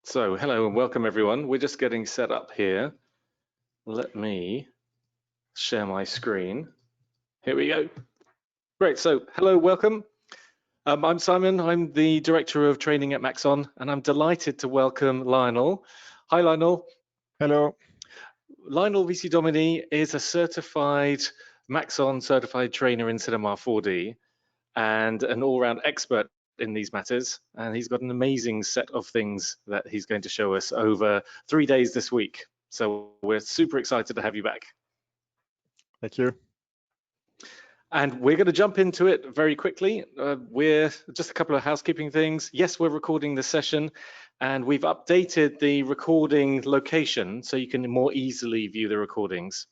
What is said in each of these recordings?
So hello and welcome everyone. We're just getting set up here. Let me share my screen. Here we go. Great, so hello, welcome. I'm Simon, I'm the Director of Training at Maxon, and I'm delighted to welcome Lionel. Hi Lionel. Hello. Lionel Vicidomini is a certified Maxon certified trainer in Cinema 4D and an all-round expert in these matters, and he's got an amazing set of things that he's going to show us over 3 days this week. So we're super excited to have you back. Thank you. And we're going to jump into it very quickly. We're just a couple of housekeeping things. Yes, we're recording this session, and we've updated the recording location so you can more easily view the recordings.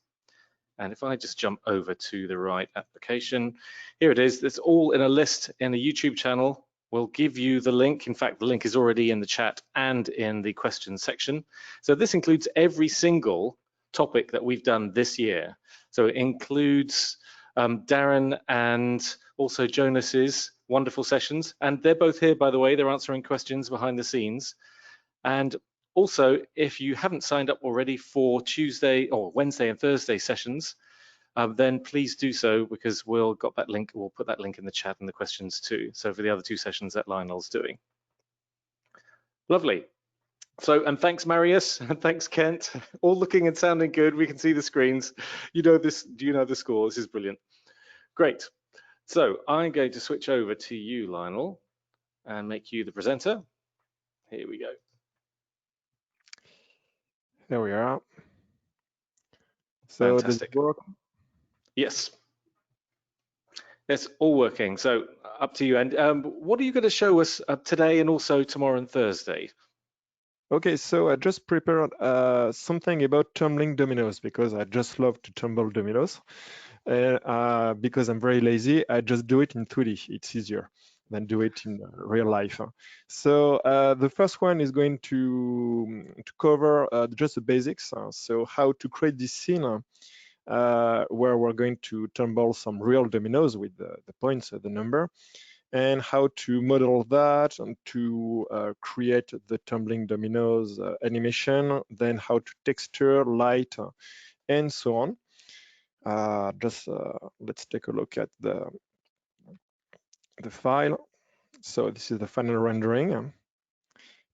And if I just jump over to the right application, here it is. It's all in a list in the YouTube channel. We'll give you the link. In fact, the link is already in the chat and in the questions section. So this includes every single topic that we've done this year. So it includes Darren and also Jonas's wonderful sessions. And they're both here, by the way. They're answering questions behind the scenes. And also, if you haven't signed up already for Tuesday or Wednesday and Thursday sessions, then please do so, because we'll put that link in the chat and the questions too. So for the other two sessions that Lionel's doing. Lovely. So, and thanks Marius, and thanks Kent. All looking and sounding good. We can see the screens. You know this, do you know the score? This is brilliant. Great. So I'm going to switch over to you, Lionel, and make you the presenter. Here we go. There we are. So fantastic. Does it work? Yes. It's all working. So up to you. And what are you going to show us today and also tomorrow and Thursday? Okay, so I just prepared something about tumbling dominoes, because I just love to tumble dominoes. Because I'm very lazy, I just do it in 2D. It's easier than do it in real life. So the first one is going to cover just the basics. So how to create this scene where we're going to tumble some real dominoes with the points, the number, and how to model that and to create the tumbling dominoes animation, then how to texture, light, and so on. Let's take a look at the file. So this is the final rendering.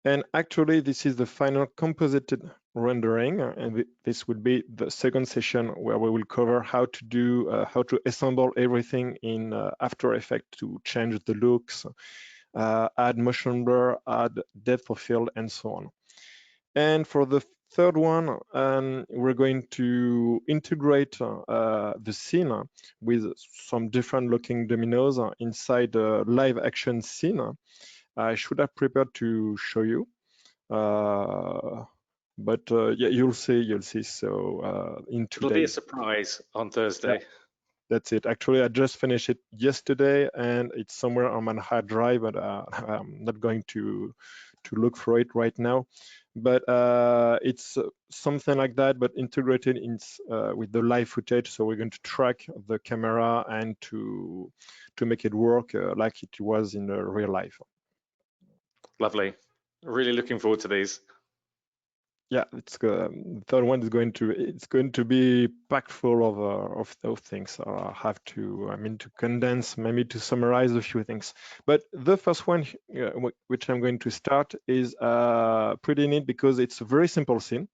And actually, this is the final composited rendering, and this would be the second session where we will cover how to do, how to assemble everything in After Effects to change the looks, add motion blur, add depth of field, and so on. And for the third one, we're going to integrate the scene with some different looking dominoes inside a live action scene. I should have prepared to show you, but yeah, you'll see. So in 2 days. It'll be a surprise on Thursday. Yeah, that's it. Actually, I just finished it yesterday, and it's somewhere on my hard drive, but I'm not going to look for it right now. But it's something like that, but integrated in with the live footage. So we're going to track the camera and to make it work like it was in real life. Lovely. Really looking forward to these. Yeah, it's the third one is going to be packed full of those things. I have to, to condense, maybe to summarize a few things. But the first one, which I'm going to start, is pretty neat because it's a very simple scene.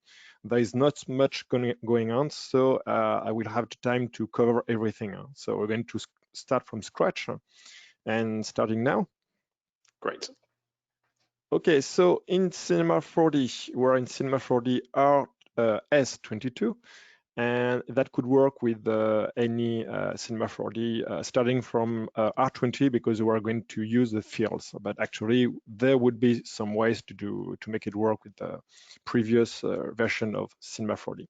There is not much going on, so I will have the time to cover everything. So we're going to start from scratch, and starting now. Great. Okay, so in Cinema 4D, we're in Cinema 4D S22, and that could work with any Cinema 4D starting from R20, because we are going to use the fields. But actually, there would be some ways to make it work with the previous version of Cinema 4D.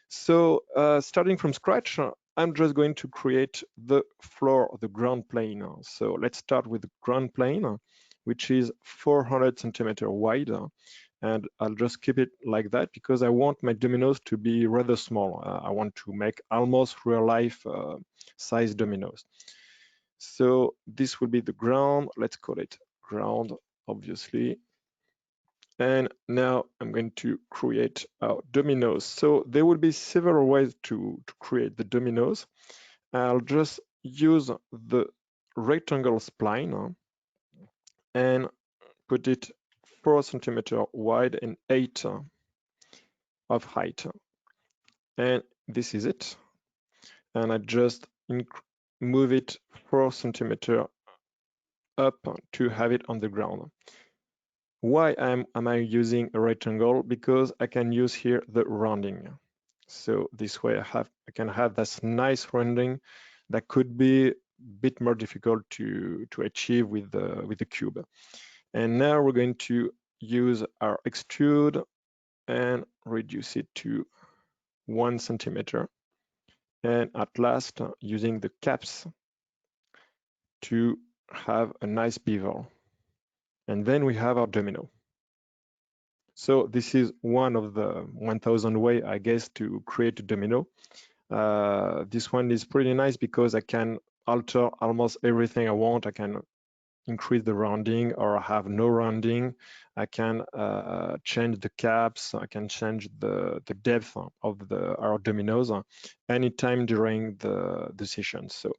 So starting from scratch, I'm just going to create the floor, the ground plane. So let's start with the ground plane, which is 400 centimeter wide. And I'll just keep it like that because I want my dominoes to be rather small. I want to make almost real life size dominoes. So this will be the ground. Let's call it ground, obviously. And now I'm going to create our dominoes. So there will be several ways to create the dominoes. I'll just use the rectangle spline and put it 4 centimeters wide and 8 of height. And this is it. And I just move it 4 centimeters up to have it on the ground. Why am I using a rectangle? Because I can use here the rounding. So this way I can have this nice rounding that could be a bit more difficult to achieve with the cube. And now we're going to use our extrude and reduce it to 1 centimeter. And at last, using the caps to have a nice bevel. And then we have our domino. So this is one of the 1000 way, I guess, to create a domino. This one is pretty nice because I can alter almost everything I want. I can increase the rounding or have no rounding. I can change the caps. I can change the depth of our dominoes anytime during the session. So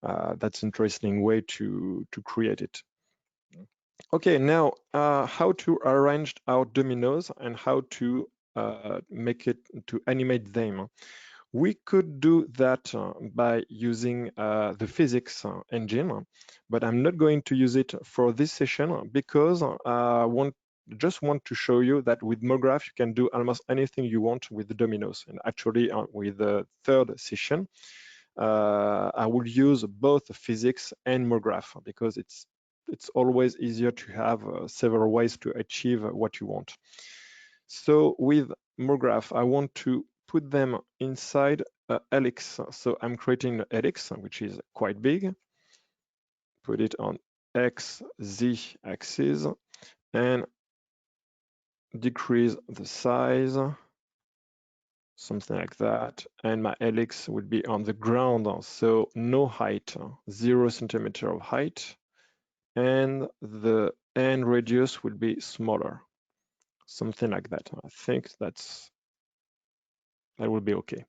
that's an interesting way to create it. Okay, now how to arrange our dominoes and how to make it to animate them. We could do that by using the physics engine, but I'm not going to use it for this session because I just want to show you that with mograph you can do almost anything you want with the dominoes. And actually with the third session, I will use both physics and mograph because it's always easier to have several ways to achieve what you want. So with mograph, I want to put them inside a helix. So I'm creating an helix, which is quite big. Put it on X, Z axis and decrease the size, something like that. And my helix will be on the ground, so no height, 0 centimeter of height. And the end radius will be smaller, something like that. I think that will be okay.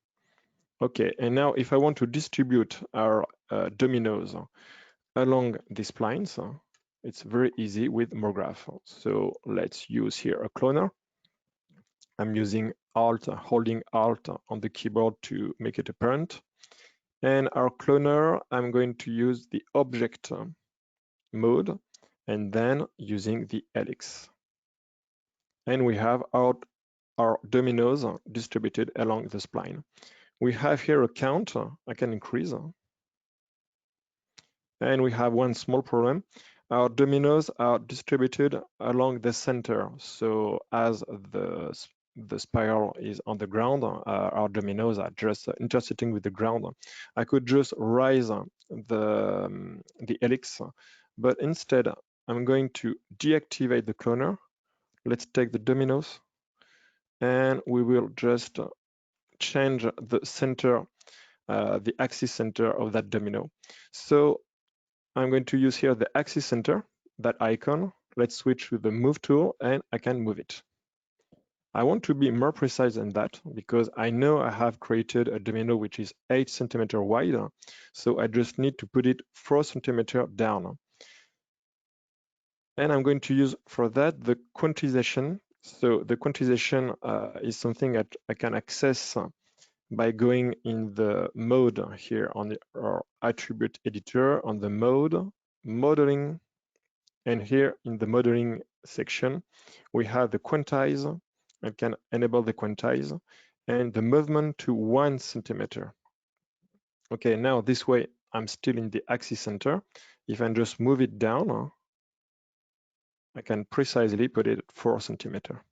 Okay, and now if I want to distribute our dominoes along these splines, it's very easy with mograph. So let's use here a cloner. I'm using Alt, holding Alt on the keyboard to make it apparent. And our cloner, I'm going to use the object mode and then using the helix. And we have our dominoes distributed along the spline. We have here a count, I can increase. And we have one small problem. Our dominoes are distributed along the center. So as the spiral is on the ground, our dominoes are just intersecting with the ground. I could just raise the helix, but instead I'm going to deactivate the cloner. Let's take the dominoes and we will just change the center, the axis center of that domino. So I'm going to use here the axis center, that icon. Let's switch to the move tool and I can move it. I want to be more precise than that because I know I have created a domino which is 8 centimeters wide. So I just need to put it 4 centimeters down. And I'm going to use for that the quantization. So the quantization is something that I can access by going in the mode here on our attribute editor on the mode, modeling, and here in the modeling section, we have the quantize. I can enable the quantize and the movement to 1 centimeter. Okay, now this way I'm still in the axis center. If I just move it down, I can precisely put it at 4 centimeter.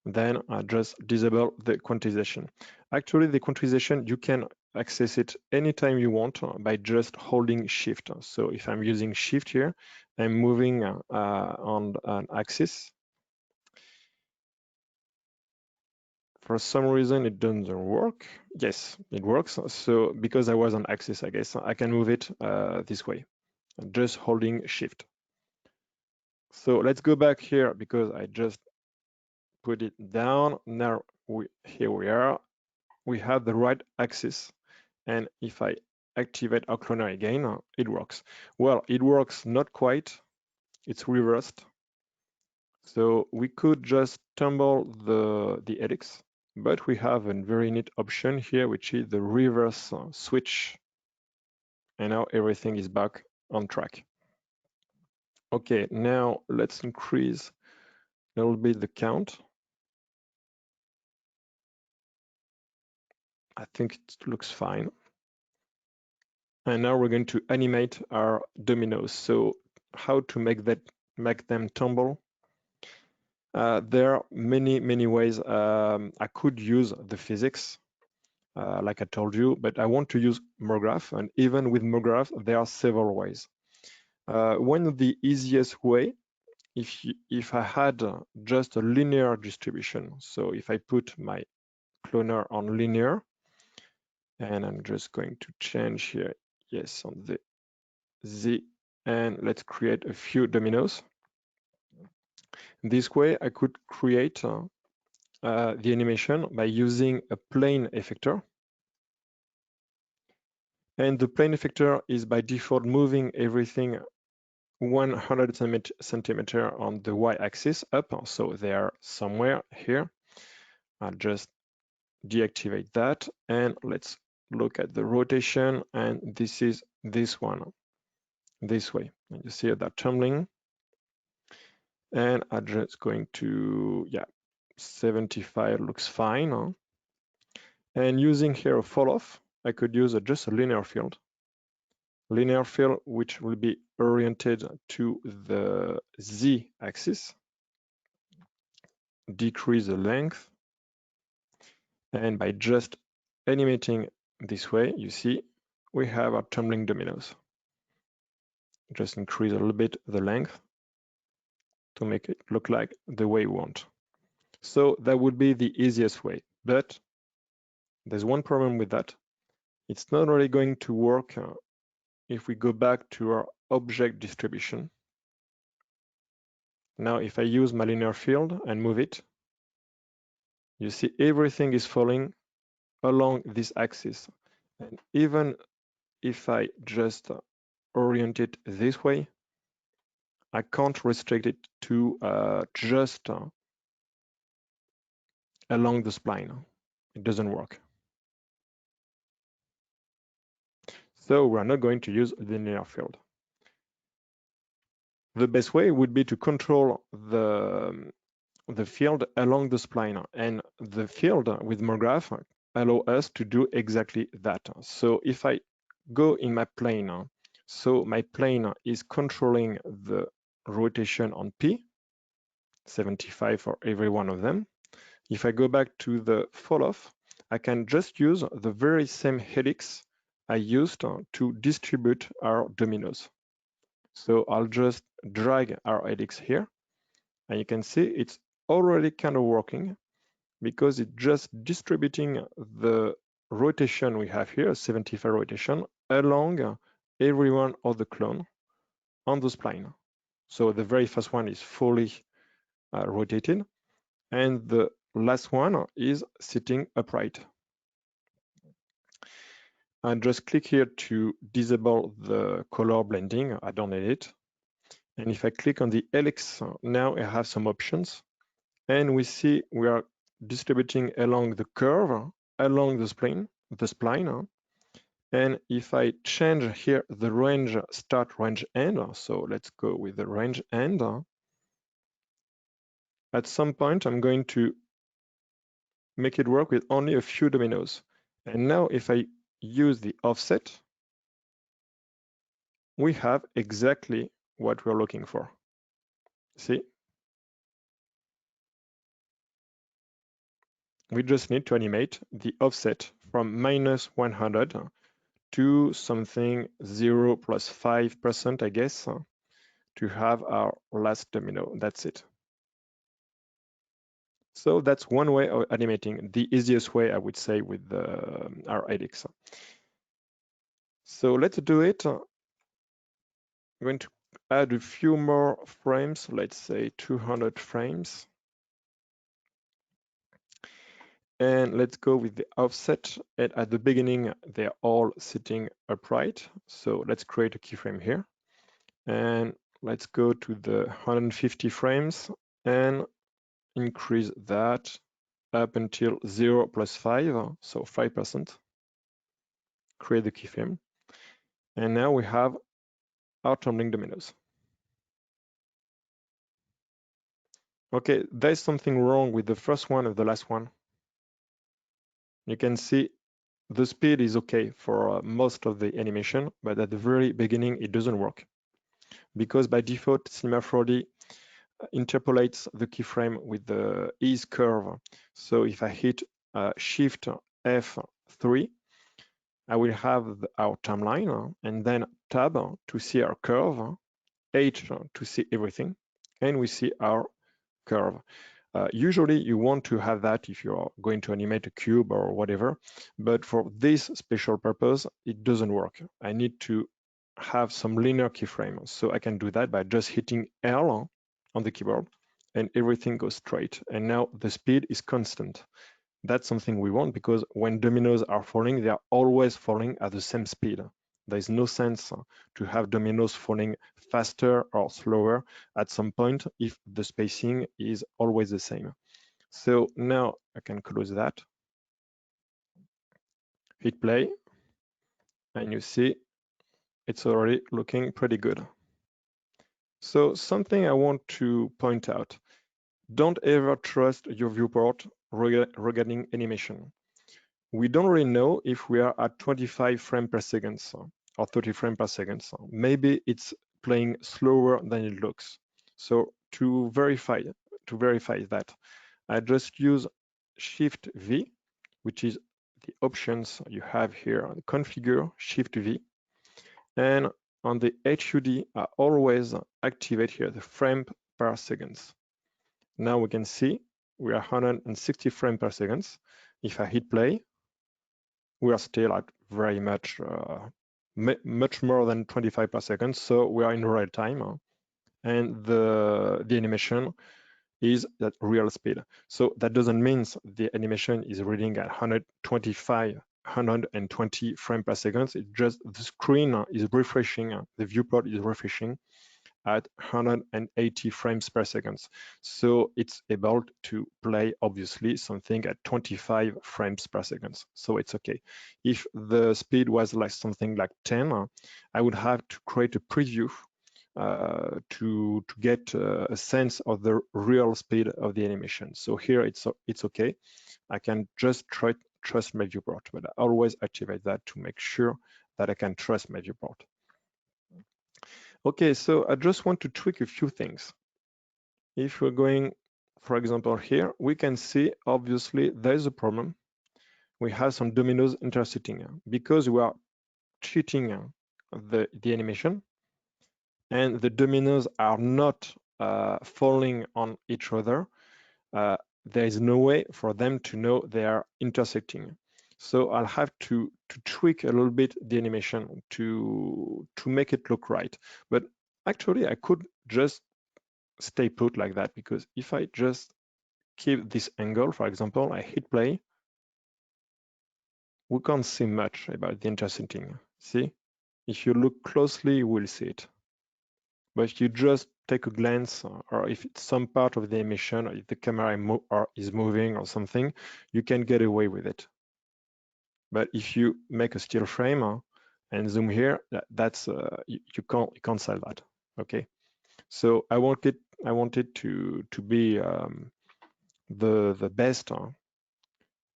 Then I just disable the quantization. Actually, the quantization, you can access it anytime you want by just holding Shift. So if I'm using Shift here, I'm moving on an axis. For some reason, it doesn't work. Yes, it works. So because I was on axis, I guess I can move it this way, just holding Shift. So let's go back here because I just put it down. Now here we are. We have the right axis. And if I activate our cloner again, it works. Well, it works not quite. It's reversed. So we could just tumble the helix, but we have a very neat option here, which is the reverse switch. And now everything is back on track. Okay, now let's increase a little bit the count. I think it looks fine. And now we're going to animate our dominoes. So how to make them tumble? There are many ways. I could use the physics, like I told you, but I want to use mograph. And even with mograph, there are several ways. One of the easiest way, if I had just a linear distribution, so if I put my cloner on linear, and I'm just going to change here, yes, on the Z, and let's create a few dominoes. This way I could create the animation by using a plane effector. And the plane effector is by default moving everything 100 centimeter on the y-axis up, so they are somewhere here. I'll just deactivate that, and let's look at the rotation, and this is this one, this way. And you see that tumbling, and I'm just going to, yeah, 75 looks fine. Huh? And using here a fall off, I could use just a linear field. Linear field, which will be oriented to the Z axis. Decrease the length. And by just animating this way, you see, we have our tumbling dominoes. Just increase a little bit the length to make it look like the way we want. So that would be the easiest way, but there's one problem with that. It's not really going to work if we go back to our object distribution. Now, if I use my linear field and move it, you see everything is falling along this axis. And even if I just orient it this way, I can't restrict it to just along the spline. It doesn't work. So we're not going to use the linear field. The best way would be to control the field along the spline, and the field with mograph allow us to do exactly that. So if I go in my plane, so my plane is controlling the rotation on P, 75 for every one of them. If I go back to the fall off, I can just use the very same helix I used to distribute our dominoes. So I'll just drag our helix here, and you can see it's already kind of working because it's just distributing the rotation we have here, 75 rotation, along every one of the clone on the spline. So the very first one is fully rotated, and the last one is sitting upright. And just click here to disable the color blending. I don't need it. And if I click on the helix, now I have some options. And we see we are distributing along the curve, along the spline. And if I change here the range start, range end, so let's go with the range end. At some point, I'm going to make it work with only a few dominoes. And now if I use the offset, we have exactly what we're looking for. See? We just need to animate the offset from -100 to something 0 plus 5%, I guess, to have our last domino. That's it. So that's one way of animating, the easiest way, I would say, with our helix. So let's do it. I'm going to add a few more frames, let's say 200 frames. And let's go with the offset. And at the beginning, they're all sitting upright. So let's create a keyframe here. And let's go to the 150 frames and increase that up until 0 plus 5, so 5%. Create the keyframe. And now we have our tumbling dominoes. Okay, there's something wrong with the first one and the last one. You can see the speed is okay for most of the animation, but at the very beginning, it doesn't work. Because by default, Cinema 4D interpolates the keyframe with the ease curve. So if I hit Shift F3, I will have our timeline, and then Tab to see our curve, H to see everything, and we see our curve. Usually you want to have that if you're going to animate a cube or whatever, but for this special purpose, it doesn't work. I need to have some linear keyframe. So I can do that by just hitting L on the keyboard and everything goes straight. And now the speed is constant. That's something we want because when dominoes are falling, they are always falling at the same speed. There is no sense to have dominoes falling faster or slower at some point if the spacing is always the same. So now I can close that, hit play, and you see it's already looking pretty good. So something I want to point out, don't ever trust your viewport regarding animation. We don't really know if we are at 25 frames per second or 30 frames per second. Maybe it's playing slower than it looks. So to verify that, I just use Shift V, which is the options you have here, configure Shift V. And on the HUD, I always activate here the frame per second. Now we can see we are 160 frames per second. If I hit play, we are still at very much more than 25 per second. So we are in real time, and the animation is at real speed. So that doesn't mean the animation is reading at 120 frames per second. It's just the screen is refreshing, the viewport is refreshing at 180 frames per second. So it's able to play obviously something at 25 frames per second. So it's okay. If the speed was like something like 10, I would have to create a preview to get a sense of the real speed of the animation. So here it's okay. I can just trust my viewport, but I always activate that to make sure that I can trust my viewport. Okay, so I just want to tweak a few things. If we're going, for example, here, we can see obviously there's a problem. We have some dominoes intersecting because we are cheating the animation, and the dominoes are not falling on each other. There is no way for them to know they are intersecting. So I'll have to tweak a little bit the animation to make it look right. But actually, I could just stay put like that, because if I just keep this angle, for example, I hit play, we can't see much about the intersecting. See? If you look closely, you will see it. But if you just take a glance, or if it's some part of the animation, or if the camera is moving or something, you can get away with it. But if you make a still frame and zoom here, that's you can't sell that. Okay. So I want it to be the best,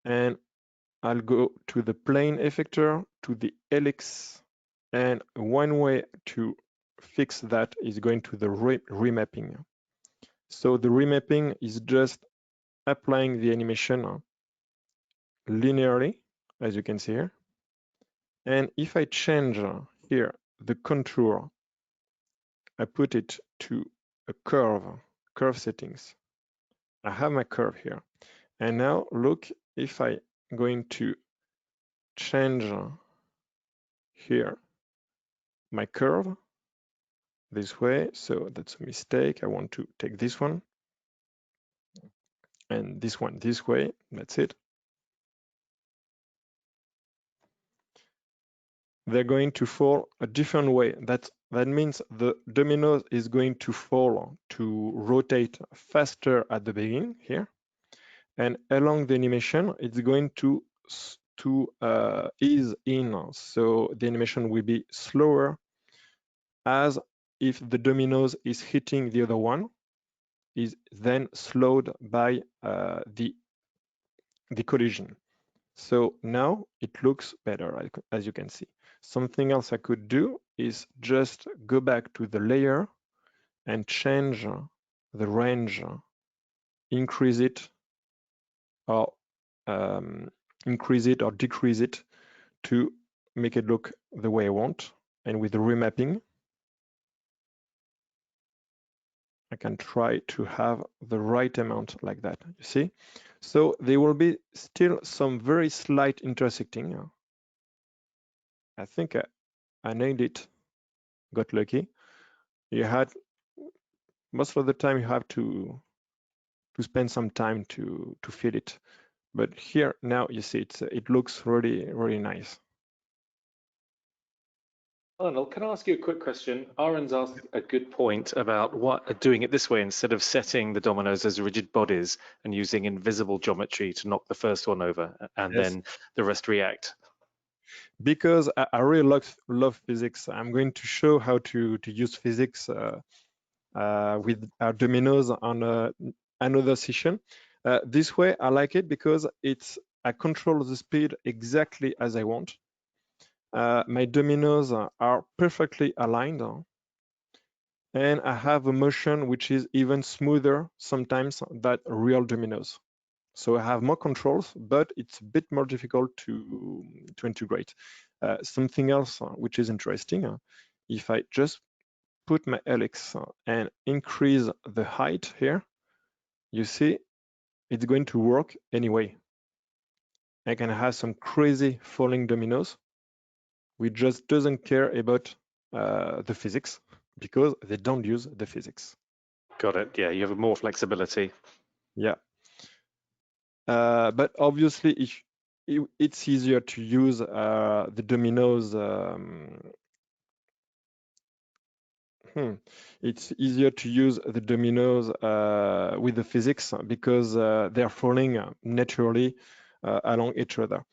and I'll go to the plane effector, to the helix, and one way to fix that is going to the remapping. So the remapping is just applying the animation linearly, as you can see here. And if I change here the contour, I put it to a curve settings. I have my curve here. And now look, if I'm going to change here my curve, this way. So that's a mistake. I want to take this one and this one this way. That's it. They're going to fall a different way. That means the domino is going to fall, to rotate faster at the beginning here. And along the animation, it's going to ease in. So the animation will be slower, as if the dominoes is hitting the other one, is then slowed by the collision. So now it looks better, as you can see. Something else I could do is just go back to the layer and change the range, increase it or decrease it to make it look the way I want. And with the remapping, I can try to have the right amount like that, you see? So there will be still some very slight intersecting. I think I nailed it, got lucky. You had, most of the time you have to spend some time to feel it. But here now you see it looks really, really nice. Lionel, can I ask you a quick question? Aaron's asked a good point about doing it this way instead of setting the dominoes as rigid bodies and using invisible geometry to knock the first one over and Yes. then the rest react. Because I really love physics, I'm going to show how to use physics with our dominoes on another session. This way I like it because I control the speed exactly as I want. My dominoes are perfectly aligned, and I have a motion which is even smoother sometimes than real dominoes. So I have more controls, but it's a bit more difficult to integrate. Something else which is interesting, if I just put my helix and increase the height here, you see it's going to work anyway. I can have some crazy falling dominoes, which just doesn't care about the physics because they don't use the physics. Got it. Yeah, you have more flexibility. Yeah. But obviously, it's easier to use the dominoes. It's easier to use the dominoes with the physics because they're falling naturally along each other.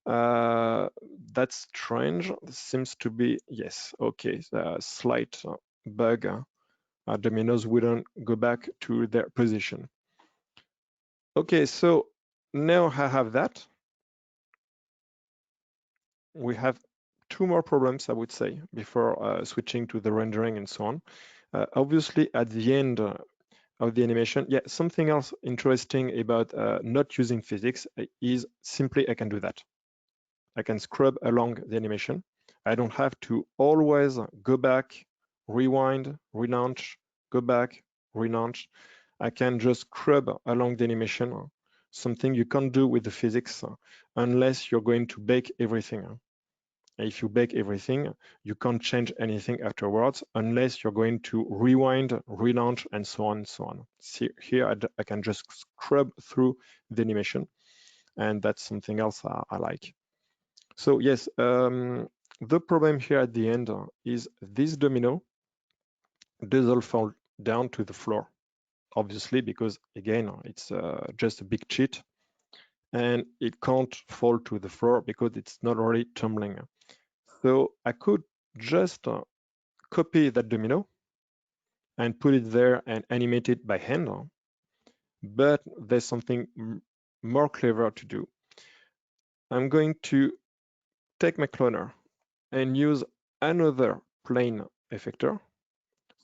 That's strange. This seems to be, yes, okay, a slight bug. Dominoes wouldn't go back to their position. Okay, so now I have that. We have two more problems, I would say, before switching to the rendering and so on. Obviously, at the end of the animation, yeah, something else interesting about not using physics is simply I can do that. I can scrub along the animation. I don't have to always go back, rewind, relaunch, go back, relaunch. I can just scrub along the animation, something you can't do with the physics unless you're going to bake everything. If you bake everything, you can't change anything afterwards unless you're going to rewind, relaunch, and so on and so on. See, here I can just scrub through the animation, and that's something else I like. So yes, the problem here at the end is this domino doesn't fall down to the floor, obviously, because again, it's just a big cheat, and it can't fall to the floor because it's not already tumbling. So I could just copy that domino and put it there and animate it by hand, but there's something more clever to do. I'm going to take my cloner and use another plane effector.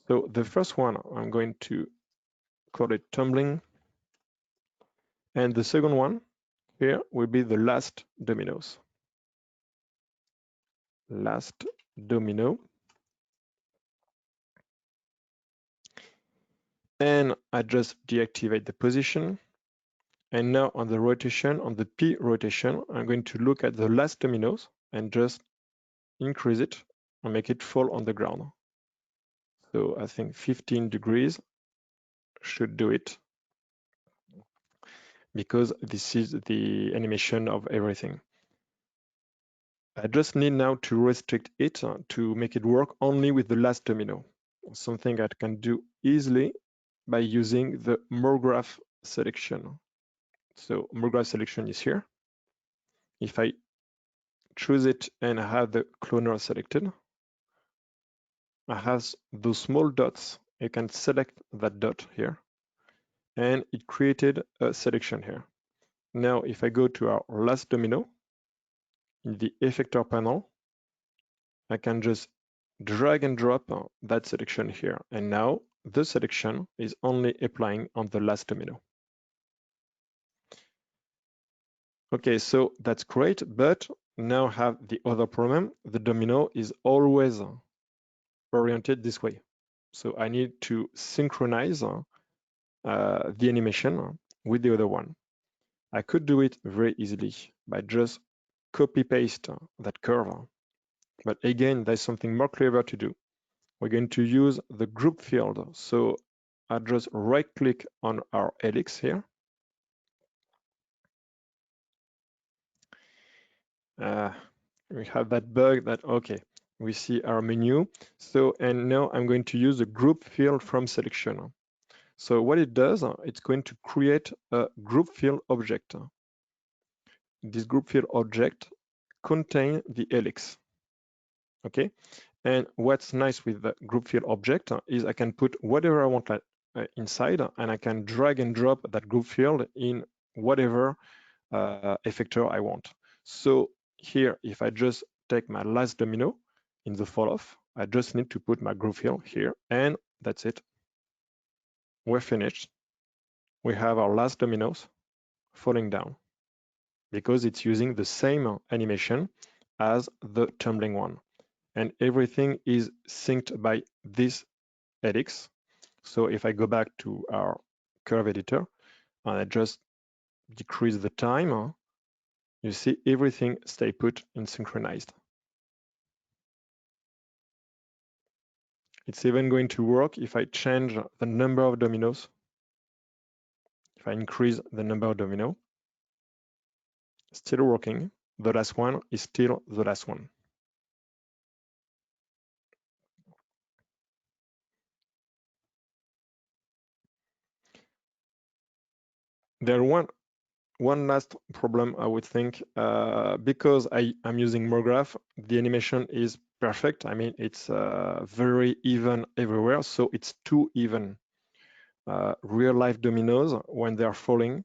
So the first one, I'm going to call it tumbling. And the second one here will be the last dominoes. Last domino. And I just deactivate the position. And now on the rotation, on the P rotation, I'm going to look at the last dominoes and just increase it and make it fall on the ground. So I think 15 degrees should do it, because this is the animation of everything. I just need now to restrict it to make it work only with the last domino, something I can do easily by using the mograph selection. So mograph selection is here. If I choose it and I have the cloner selected, I have those small dots. You can select that dot here, and it created a selection here. Now, if I go to our last domino, in the effector panel, I can just drag and drop that selection here. And now the selection is only applying on the last domino. Okay, so that's great, but now I have the other problem. The domino is always oriented this way. So I need to synchronize the animation with the other one. I could do it very easily by just copy paste that curve. But again, there's something more clever to do. We're going to use the group field. So I just right click on our helix here. We have that bug that, okay, we see our menu. So, and now I'm going to use the group field from selection. So what it does, it's going to create a group field object. This group field object contains the helix. Okay, and what's nice with the group field object is I can put whatever I want inside, and I can drag and drop that group field in whatever effector I want. So here, if I just take my last domino in the fall off, I just need to put my group field here, and that's it. We're finished. We have our last dominoes falling down because it's using the same animation as the tumbling one. And everything is synced by this helix. So if I go back to our curve editor and I just decrease the time, you see everything stay put and synchronized. It's even going to work if I change the number of dominoes. If I increase the number of domino, still working. The last one is still the last one. There one last problem I would think, because I'm using mograph, the animation is perfect. I mean, it's very even everywhere, so it's too even. Real life dominoes, when they are falling,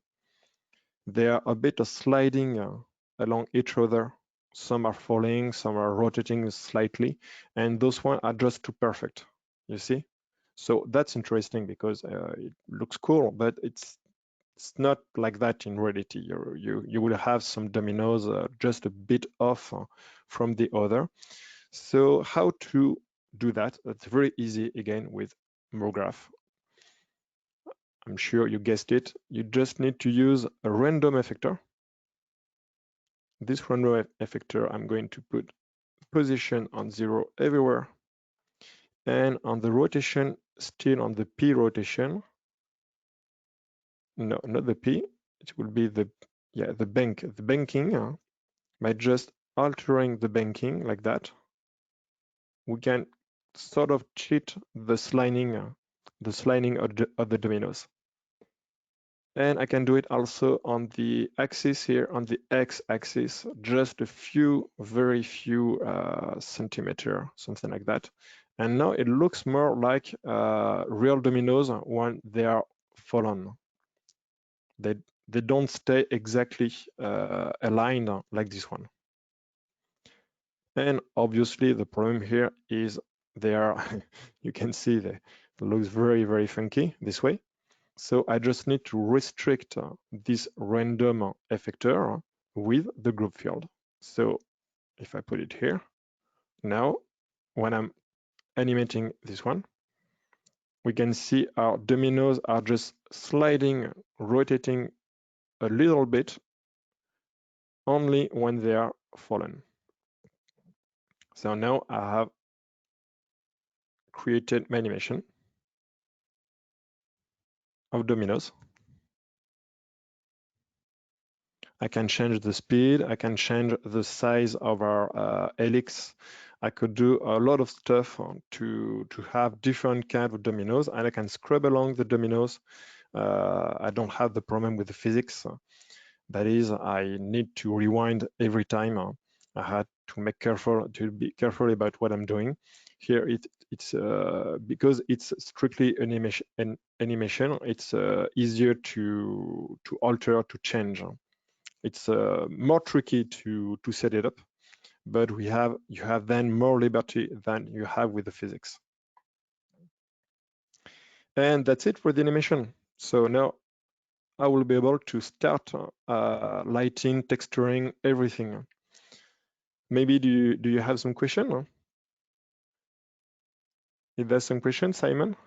they are a bit of sliding along each other. Some are falling, some are rotating slightly, and those ones are just too perfect, you see? So that's interesting because it looks cool, but it's not like that in reality. You will have some dominoes just a bit off from the other. So how to do that? That's very easy again with mograph. I'm sure you guessed it. You just need to use a random effector. This random effector, I'm going to put position on 0 everywhere. And on the rotation, still on the P rotation. No, not the P. It will be the banking. By just altering the banking like that, we can sort of cheat the sliding of the dominoes. And I can do it also on the axis here, on the x-axis, just a few, very few centimeter, something like that. And now it looks more like real dominoes when they are fallen. They don't stay exactly aligned like this one. And obviously the problem here is they are, you can see it looks very, very funky this way. So I just need to restrict this random effector with the group field. So if I put it here, now when I'm animating this one, we can see our dominoes are just sliding, rotating a little bit only when they are fallen. So now I have created my animation of dominoes. I can change the speed, I can change the size of our helix. I could do a lot of stuff to have different kind of dominoes, and I can scrub along the dominoes. I don't have the problem with the physics. That is, I need to rewind every time. I had to be careful about what I'm doing. Here, it's because it's strictly an animation. It's easier to alter, to change. It's more tricky to set it up, but you have then more liberty than you have with the physics. And that's it for the animation. So now I will be able to start lighting, texturing, everything. Maybe do you have some question? If there's some question, Simon?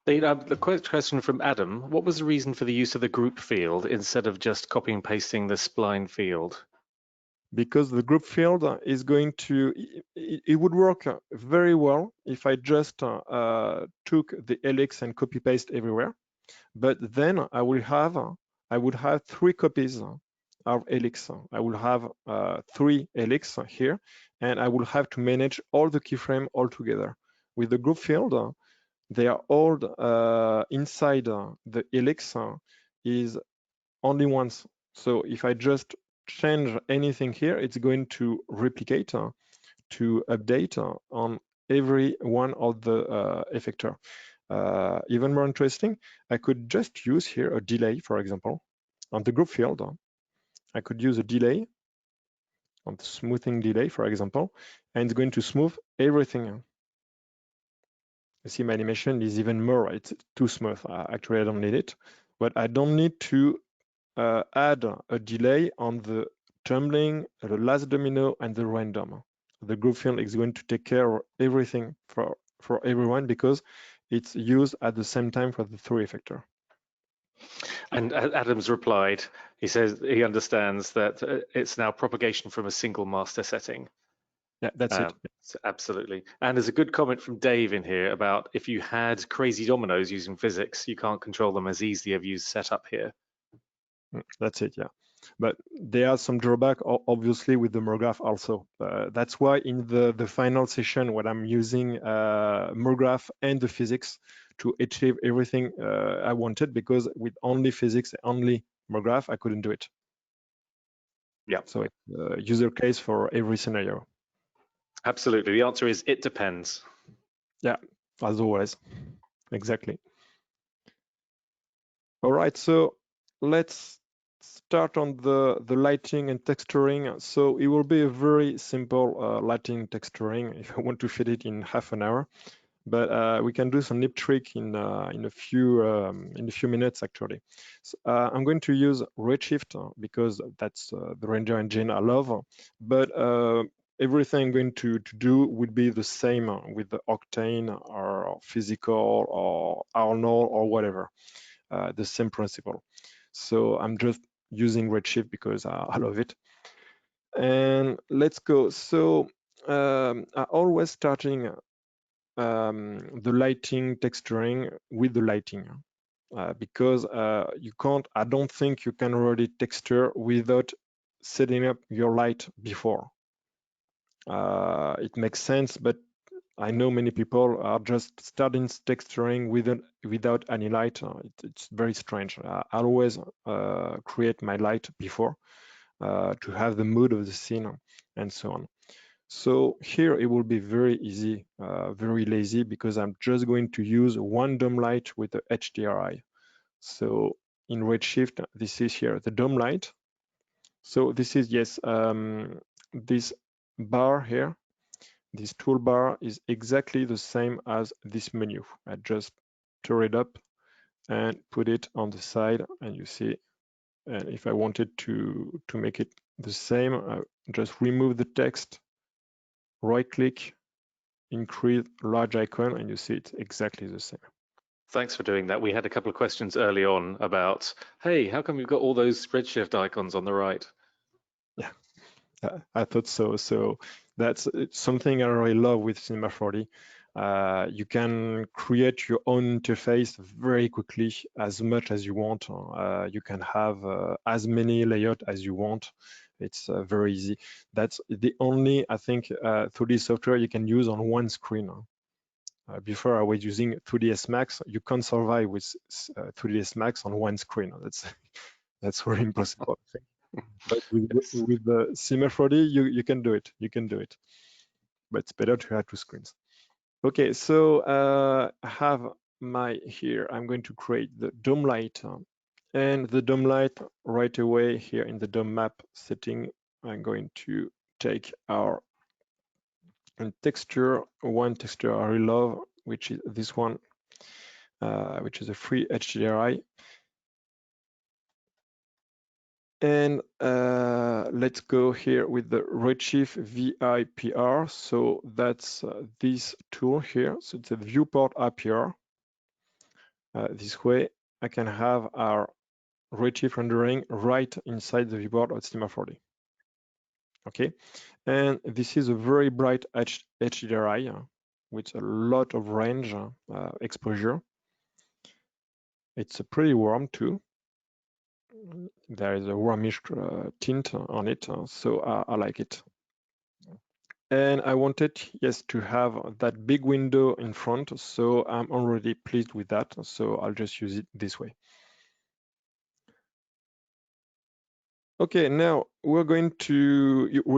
The question from Adam, what was the reason for the use of the group field instead of just copying and pasting the spline field? Because the group field is going to, it would work very well if I just took the helix and copy paste everywhere. But then I would have 3 copies of helix. I will have 3 helix here, and I will have to manage all the keyframe all together. With the group field, they are all inside the helix is only once. So if I just change anything here, it's going to replicate to update on every one of the effector. Even more interesting, I could just use here a delay, for example, on the group field. I could use a delay on the smoothing delay, for example, and it's going to smooth everything. You see my animation is even more, it's too smooth. Actually, I don't need it, but I don't need to add a delay on the tumbling, the last domino, and the random. The group field is going to take care of everything for everyone because it's used at the same time for the 3 effector. And Adam's replied, he says he understands that it's now propagation from a single master setting. Yeah, that's it. So absolutely. And there's a good comment from Dave in here about if you had crazy dominoes using physics, you can't control them as easily as you set up here. That's it, yeah. But there are some drawback, obviously, with the mograph also. That's why in the final session, when I'm using mograph and the physics to achieve everything I wanted, because with only physics, only mograph, I couldn't do it. Yeah. So it's user case for every scenario. Absolutely. The answer is it depends. Yeah, as always. Exactly. All right, so let's start on the lighting and texturing. So it will be a very simple lighting texturing if I want to fit it in half an hour. But we can do some nip trick in a few minutes actually. So, I'm going to use Redshift because that's the render engine I love. But everything I'm going to do would be the same with the Octane or Physical or Arnold or whatever. The same principle. So I'm just using Redshift because I love it. And let's go. So I always starting the lighting texturing with the lighting because you can't, I don't think you can really texture without setting up your light before. It makes sense, but I know many people are just starting texturing without any light. It's very strange. I always create my light before to have the mood of the scene and so on. So here it will be very easy, very lazy, because I'm just going to use one dome light with the HDRI. So in Redshift, this is here, the dome light. So this is, yes, this bar here. This toolbar is exactly the same as this menu. I just tear it up and put it on the side, and you see, and if I wanted to make it the same, I just remove the text, right click, increase large icon, and you see it's exactly the same. Thanks for doing that. We had a couple of questions early on about, hey, how come you've got all those Redshift icons on the right? Yeah, I thought so. So That's something I really love with Cinema 4D. You can create your own interface very quickly, as much as you want. You can have as many layouts as you want. It's very easy. That's the only, I think, 3D software you can use on one screen. Before I was using 3ds Max. You can't survive with 3ds Max on one screen. That's very impossible. But with the Cinema 4D, you can do it. You can do it. But it's better to have two screens. Okay, so I have my here. I'm going to create the dome light, and the dome light right away here in the dome map setting. I'm going to take our texture, one texture I really love, which is this one, which is a free HDRI. And let's go here with the Redshift VIPR. So that's this tool here. So it's a viewport IPR. This way I can have our Redshift rendering right inside the viewport of Cinema 4D. Okay, and this is a very bright HDRI with a lot of range exposure. It's pretty warm too. There is a warmish tint on it, so I like it. And I wanted, yes, to have that big window in front, so I'm already pleased with that, so I'll just use it this way. Okay, now we're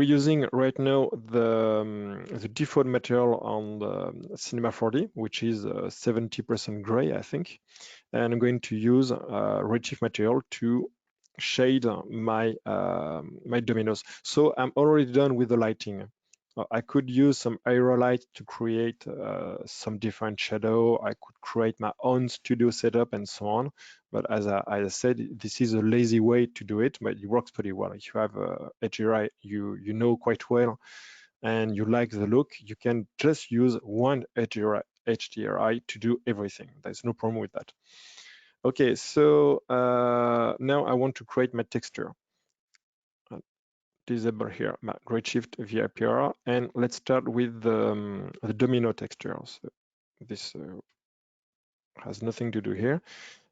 using right now the default material on the Cinema 4D, which is 70% gray, I think. And I'm going to use Redshift material to shade my my dominoes. So I'm already done with the lighting. I could use some aerolite to create some different shadow. I could create my own studio setup and so on. But as I said, this is a lazy way to do it, but it works pretty well. If you have a HDRI you know quite well and you like the look, you can just use one HDRI to do everything. There's no problem with that. Okay, so now I want to create my texture. Disable here my Redshift VIPR, and let's start with the domino texture. So this has nothing to do here,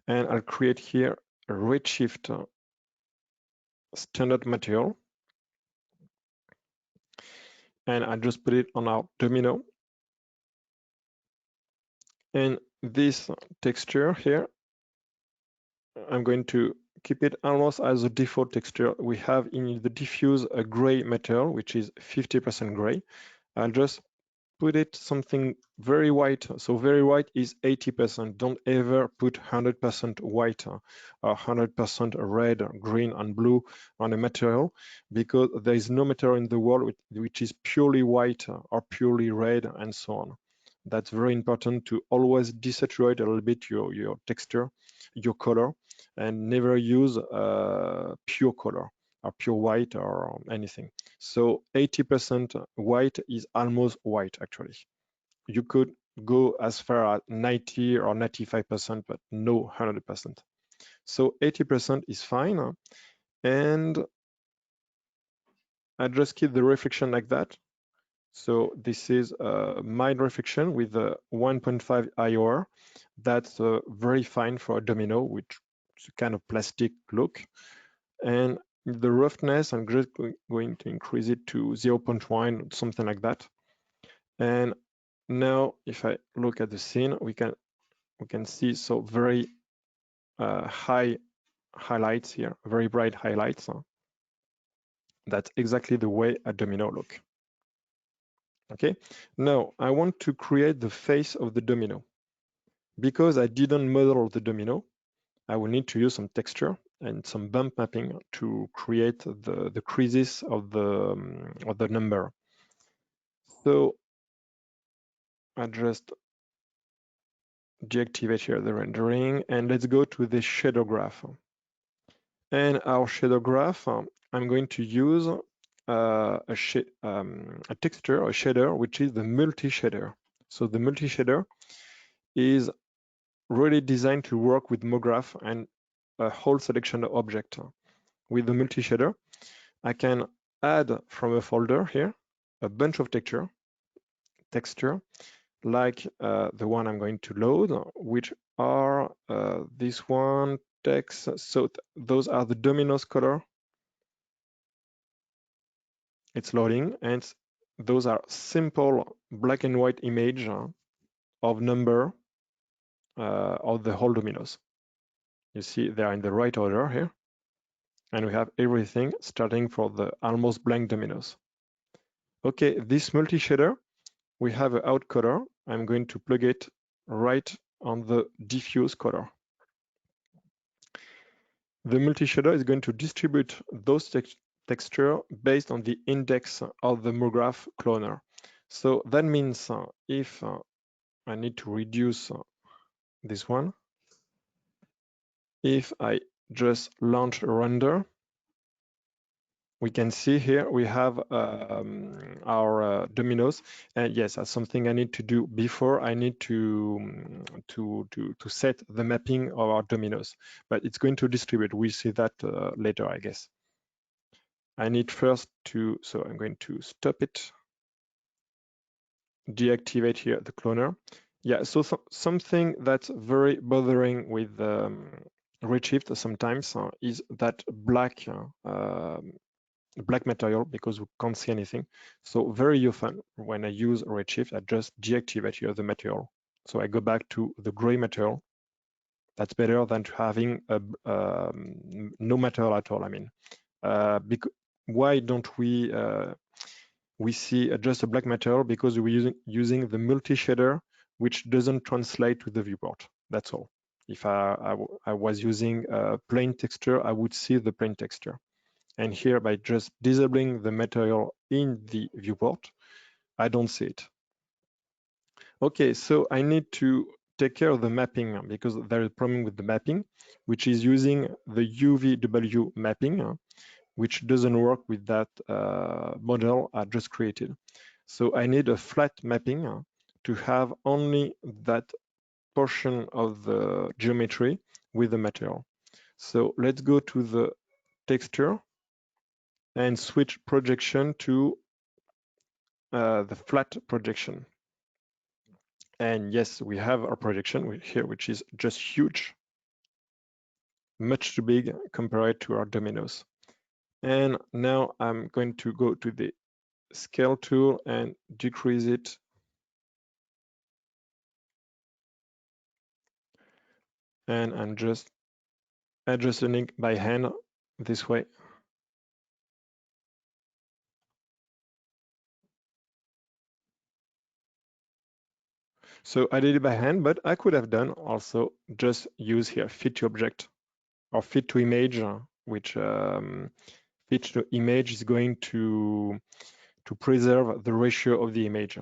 and I'll create here a Redshift standard material, and I just put it on our domino. And this texture here, I'm going to keep it almost as a default texture. We have in the diffuse a gray material, which is 50% gray. I'll just put it something very white. So very white is 80%. Don't ever put 100% white or 100% red, green, and blue on a material, because there is no material in the world which is purely white or purely red and so on. That's very important to always desaturate a little bit your texture, your color, and never use pure color or pure white or anything. So 80% white is almost white actually. You could go as far as 90 or 95%, but no 100%. So 80% is fine. And I just keep the reflection like that. So this is a mild reflection with a 1.5 IOR. That's very fine for a domino, which is a kind of plastic look. And the roughness, I'm just going to increase it to 0.1, something like that. And now, if I look at the scene, we can see so very high highlights here, very bright highlights. That's exactly the way a domino look. Okay, now I want to create the face of the domino. Because I didn't model the domino, I will need to use some texture and some bump mapping to create the creases of the number. So I just deactivate here the rendering, and let's go to the shader graph. And our shader graph, I'm going to use a texture, a shader, which is the multi-shader. So the multi-shader is really designed to work with mograph and a whole selection of objects. With the multi-shader, I can add from a folder here a bunch of texture like the one I'm going to load, which are this one, text. So those are the dominoes color. It's loading, and those are simple black and white image of number of the whole dominoes. You see they are in the right order here. And we have everything starting for the almost blank dominoes. Okay, this multi-shader, we have an out color. I'm going to plug it right on the diffuse color. The multi-shader is going to distribute those texture based on the index of the mograph cloner. So that means if I need to reduce this one, if I just launch a render, we can see here we have our dominoes, and yes, that's something I need to do before I need to set the mapping of our dominoes, but it's going to distribute. We'll see that later, I guess. I need first to, so I'm going to stop it, deactivate here the cloner. Yeah, so something that's very bothering with Redshift sometimes is that black material, because we can't see anything. So very often when I use Redshift, I just deactivate here the material. So I go back to the gray material. That's better than having no material at all. I mean, why don't we see just a black material? Because we're using the multi-shader, which doesn't translate to the viewport. That's all. If I was using a plain texture, I would see the plain texture. And here, by just disabling the material in the viewport, I don't see it. Okay, so I need to take care of the mapping because there is a problem with the mapping, which is using the UVW mapping, which doesn't work with that model I just created. So I need a flat mapping to have only that portion of the geometry with the material. So let's go to the texture and switch projection to the flat projection. And yes, we have our projection here, which is just huge, much too big compared to our dominoes. And now I'm going to go to the scale tool and decrease it. And I'm just adjusting it by hand this way. So I did it by hand, but I could have done also just use here fit to object or fit to image, which fit to image is going to preserve the ratio of the image.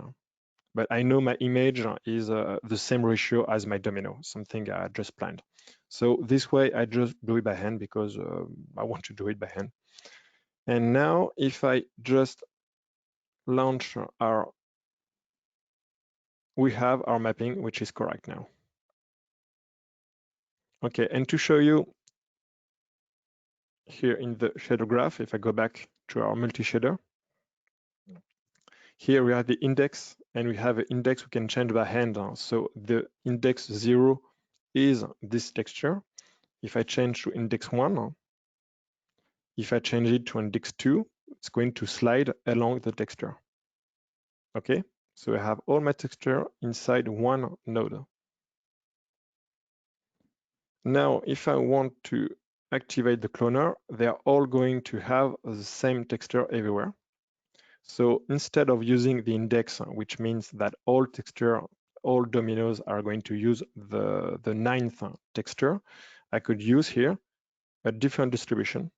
But I know my image is the same ratio as my domino, something I just planned. So this way I just do it by hand because I want to do it by hand. And now if I just launch we have our mapping, which is correct now. Okay, and to show you here in the shader graph, if I go back to our multi-shader, here we have the index, and we have an index we can change by hand. So the index 0 is this texture. If I change to index 1, if I change it to index 2, it's going to slide along the texture. Okay, so I have all my texture inside one node. Now, if I want to activate the cloner, they are all going to have the same texture everywhere. So instead of using the index, which means that all texture, all dominoes are going to use the 9th texture, I could use here a different distribution,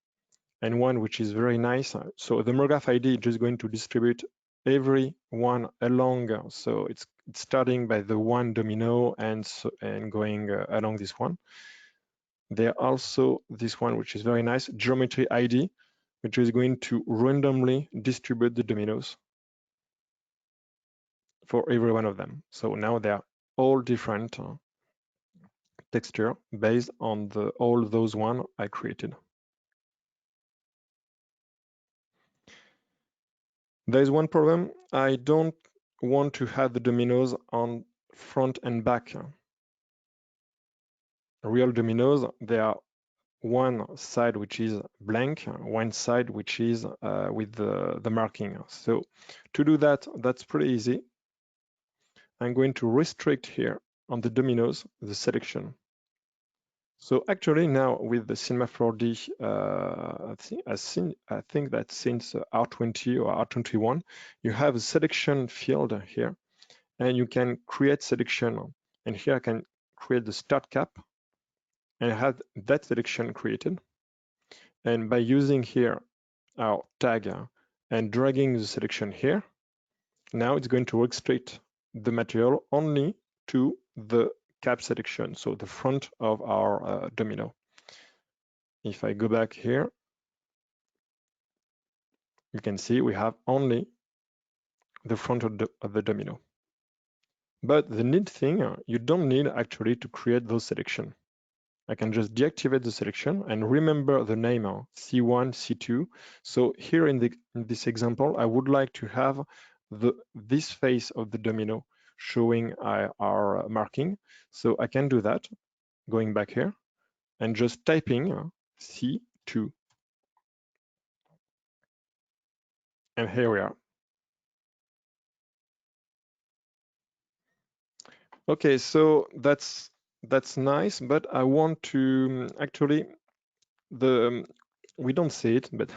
and one which is very nice. So the mograph ID is just going to distribute every one along. So it's starting by the one domino and going along this one. There also this one, which is very nice, geometry ID, which is going to randomly distribute the dominoes for every one of them. So now they are all different texture based on all those one I created. There is one problem. I don't want to have the dominoes on front and back. Real dominoes, they are one side which is blank, one side which is with the marking. So to do that, that's pretty easy. I'm going to restrict here on the dominoes, the selection. So actually now with the Cinema 4D, I think that since R20 or R21, you have a selection field here, and you can create selection. And here I can create the start cap, and I have that selection created. And by using here our tag and dragging the selection here, now it's going to restrict the material only to the cap selection, so the front of our domino. If I go back here, you can see we have only the front of the domino. But the neat thing, you don't need actually to create those selections. I can just deactivate the selection and remember the name C1, C2. So here in this example, I would like to have this face of the domino showing our marking. So I can do that, going back here and just typing C2. And here we are. Okay, so that's nice, but I want to actually we don't see it, but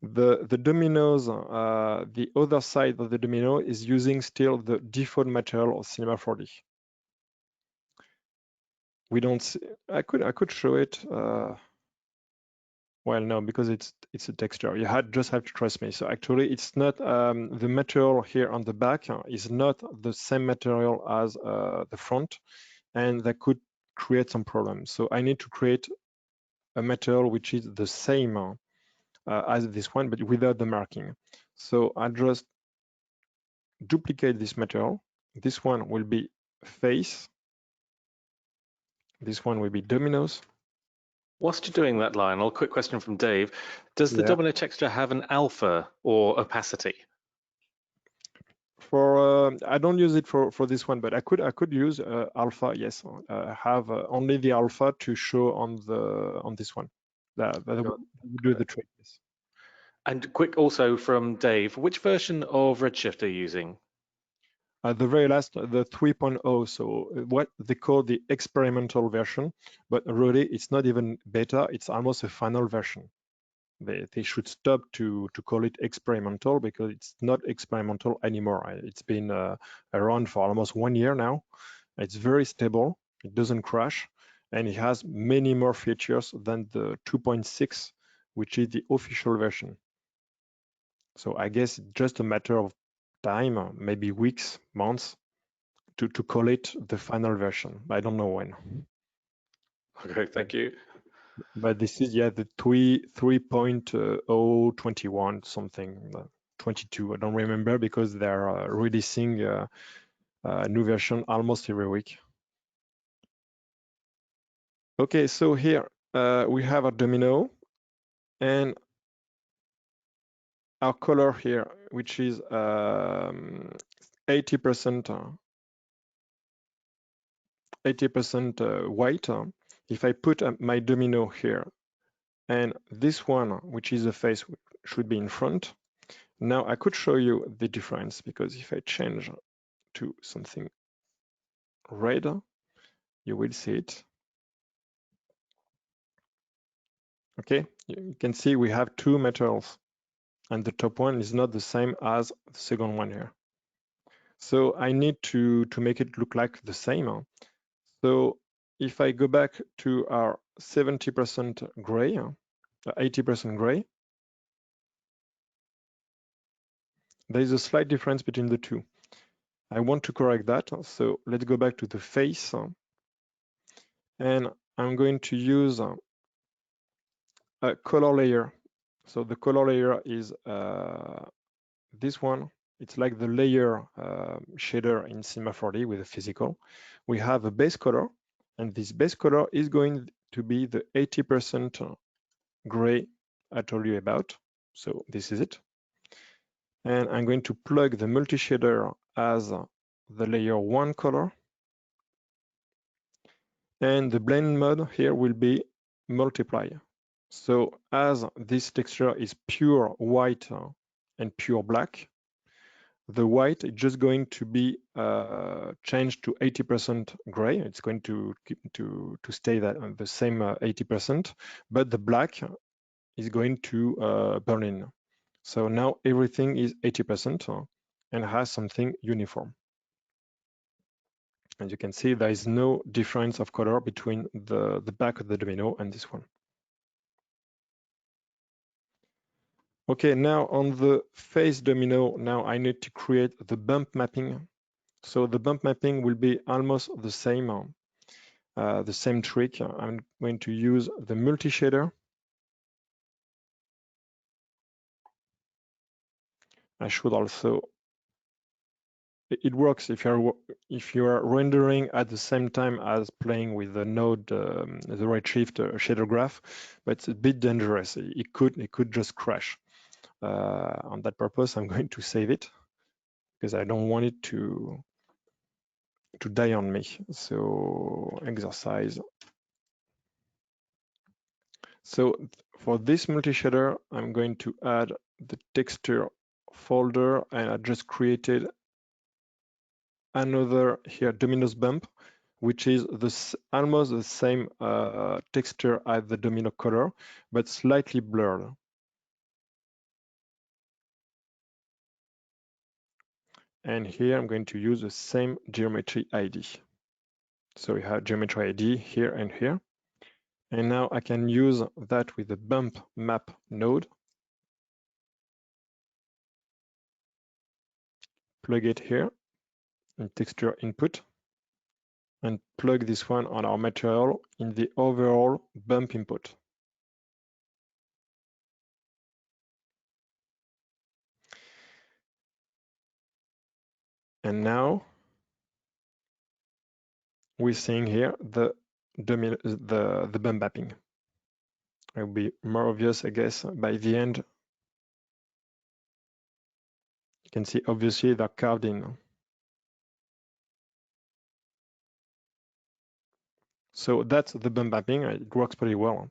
the dominoes, the other side of the domino is using still the default material of Cinema 4D. We don't see. I could show it. Well, no, because it's a texture. You just have to trust me. So actually, it's not the material here on the back is not the same material as the front, and that could create some problems. So I need to create a material which is the same as this one, but without the marking. So I just duplicate this material. This one will be face. This one will be dominoes. Whilst you're doing that, Lionel, quick question from Dave. Does the domino texture have an alpha or opacity? I don't use it for this one, but I could use alpha. Yes, have only the alpha to show on this one. That would do the trick. Yes. And quick also from Dave, which version of Redshift are you using? The very last, the 3.0, so what they call the experimental version, but really it's not even beta, it's almost a final version. They should stop to call it experimental because it's not experimental anymore. It's been around for almost 1 year now. It's very stable, it doesn't crash, and it has many more features than the 2.6, which is the official version. So I guess it's just a matter of time, maybe weeks, months, to call it the final version. I don't know when. Okay, thank you. But this is, yeah, the 3.021 something, 22. I don't remember because they're releasing a new version almost every week. Okay, so here we have a domino and our color here, which is 80% white. If I put my domino here and this one, which is the face, should be in front. Now I could show you the difference because if I change to something red, you will see it. Okay, you can see we have two materials and the top one is not the same as the second one here. So I need to make it look like the same. So if I go back to our 70% gray, 80% gray, there is a slight difference between the two. I want to correct that. So let's go back to the face. And I'm going to use a color layer. So the color layer is this one. It's like the layer shader in Cinema 4D with a physical. We have a base color, and this base color is going to be the 80% gray I told you about. So this is it. And I'm going to plug the multi-shader as the layer 1 color. And the blend mode here will be multiply. So as this texture is pure white and pure black, the white is just going to be changed to 80% gray. It's going to stay that the same 80%, but the black is going to burn in. So now everything is 80% and has something uniform. As you can see, there is no difference of color between the back of the domino and this one. Okay, now on the face domino, now I need to create the bump mapping. So the bump mapping will be almost the same trick. I'm going to use the multi-shader. I should also, it works if you're rendering at the same time as playing with the node, the Redshift shader graph, but it's a bit dangerous. It could just crash. On that purpose, I'm going to save it because I don't want it to die on me. So exercise. So for this multi-shader, I'm going to add the texture folder, and I just created another here dominoes bump, which is almost the same texture as the domino color, but slightly blurred. And here I'm going to use the same geometry ID. So we have geometry ID here and here. And now I can use that with the bump map node. Plug it here in texture input and plug this one on our material in the overall bump input. And now we're seeing here the bump mapping. It will be more obvious, I guess, by the end. You can see obviously they're carved in. So that's the bump mapping. It works pretty well.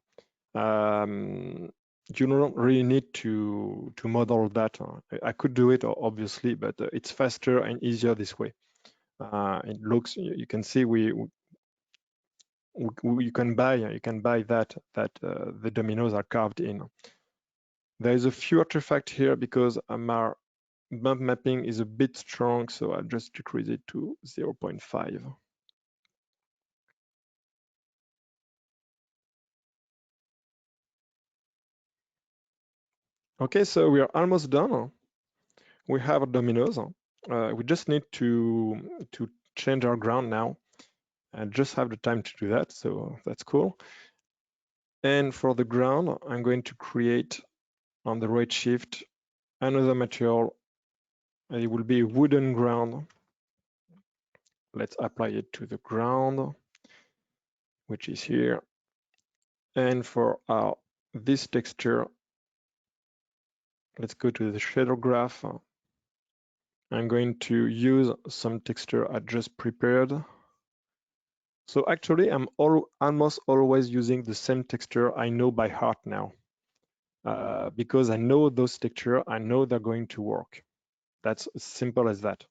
You don't really need to model that. I could do it obviously, but it's faster and easier this way. It looks, you can see you can buy that the dominoes are carved in. There is a few artifacts here because our bump mapping is a bit strong, so I'll just decrease it to 0.5. Okay, so we are almost done. We have our dominoes. We just need to change our ground now. I just have the time to do that, so that's cool. And for the ground, I'm going to create on the Redshift another material. It will be a wooden ground. Let's apply it to the ground, which is here. And for this texture, let's go to the shader graph. I'm going to use some texture I just prepared. So actually, I'm almost always using the same texture I know by heart now. Because I know those textures, I know they're going to work. That's as simple as that.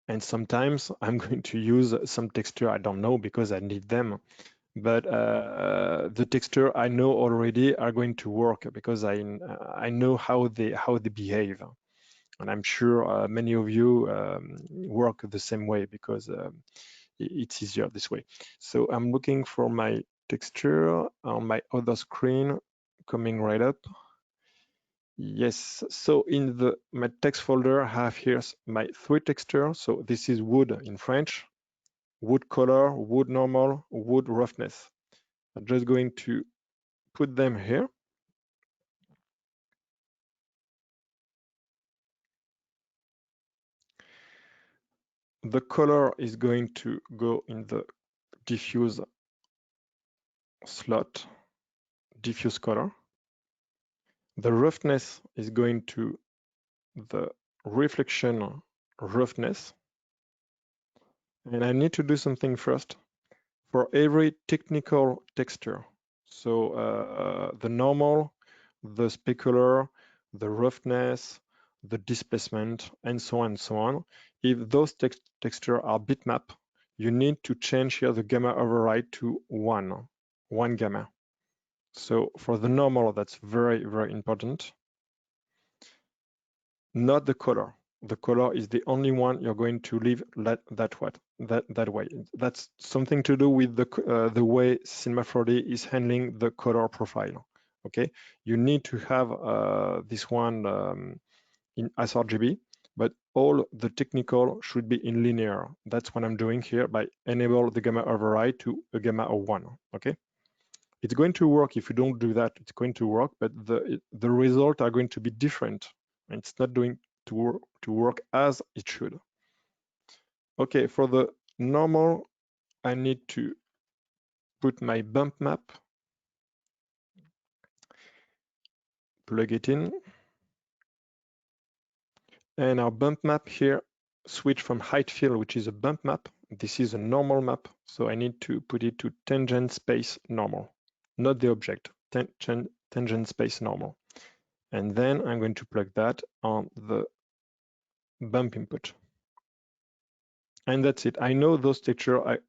And sometimes I'm going to use some texture I don't know because I need them. But the texture I know already are going to work because I know how they behave. And I'm sure many of you work the same way because it's easier this way. So I'm looking for my texture on my other screen, coming right up. Yes, so in my text folder, I have here my 3 textures. So this is wood in French, wood color, wood normal, wood roughness. I'm just going to put them here. The color is going to go in the diffuse slot, diffuse color. The roughness is going to the reflection roughness. And I need to do something first for every technical texture. So the normal, the specular, the roughness, the displacement, and so on and so on. If those textures are bitmap, you need to change here the gamma override to one gamma. So for the normal, that's very, very important. Not the color. The color is the only one you're going to leave that way. That's something to do with the way Cinema 4D is handling the color profile. Okay, you need to have this one in sRGB, but all the technical should be in linear. That's what I'm doing here by enable the gamma override to a gamma of 1. Okay, it's going to work. If you don't do that, it's going to work, but the results are going to be different. It's not doing to work as it should. Okay, for the normal, I need to put my bump map, plug it in, and our bump map here switch from height fill, which is a bump map. This is a normal map, so I need to put it to tangent space normal, not the object, tangent space normal. And then I'm going to plug that on the bump input. And that's it. I know those texture are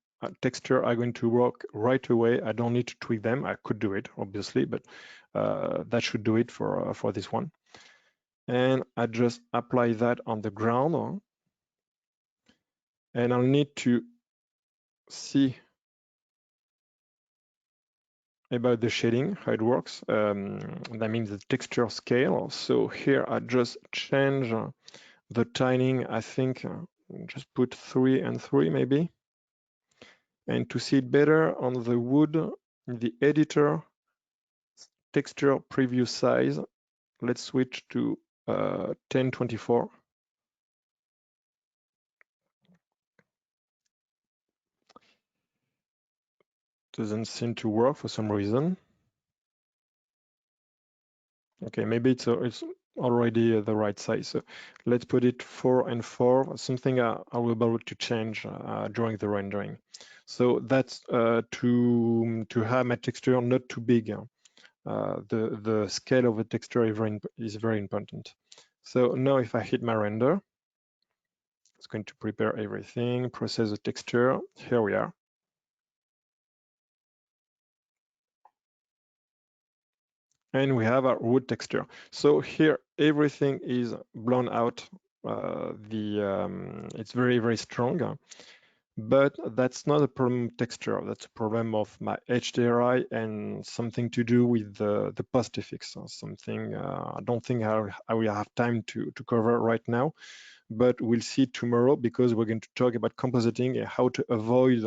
going to work right away. I don't need to tweak them. I could do it, obviously, but that should do it for this one. And I just apply that on the ground. And I'll need to see about the shading, how it works. That means the texture scale. So here I just change the tiling, I think, just put 3 and 3 maybe. And to see it better on the wood, in the editor, texture preview size, let's switch to 1024. Doesn't seem to work for some reason. Okay, maybe it's already the right size. So let's put it 4 and 4, something I will be able to change during the rendering. So that's to have my texture not too big. The scale of the texture is very important. So now if I hit my render, it's going to prepare everything, process the texture. Here we are. And we have our wood texture. So here, everything is blown out. It's very, very strong. But that's not a problem of texture. That's a problem of my HDRI and something to do with the postfix. Something I don't think I will have time to cover right now, but we'll see tomorrow because we're going to talk about compositing and how to avoid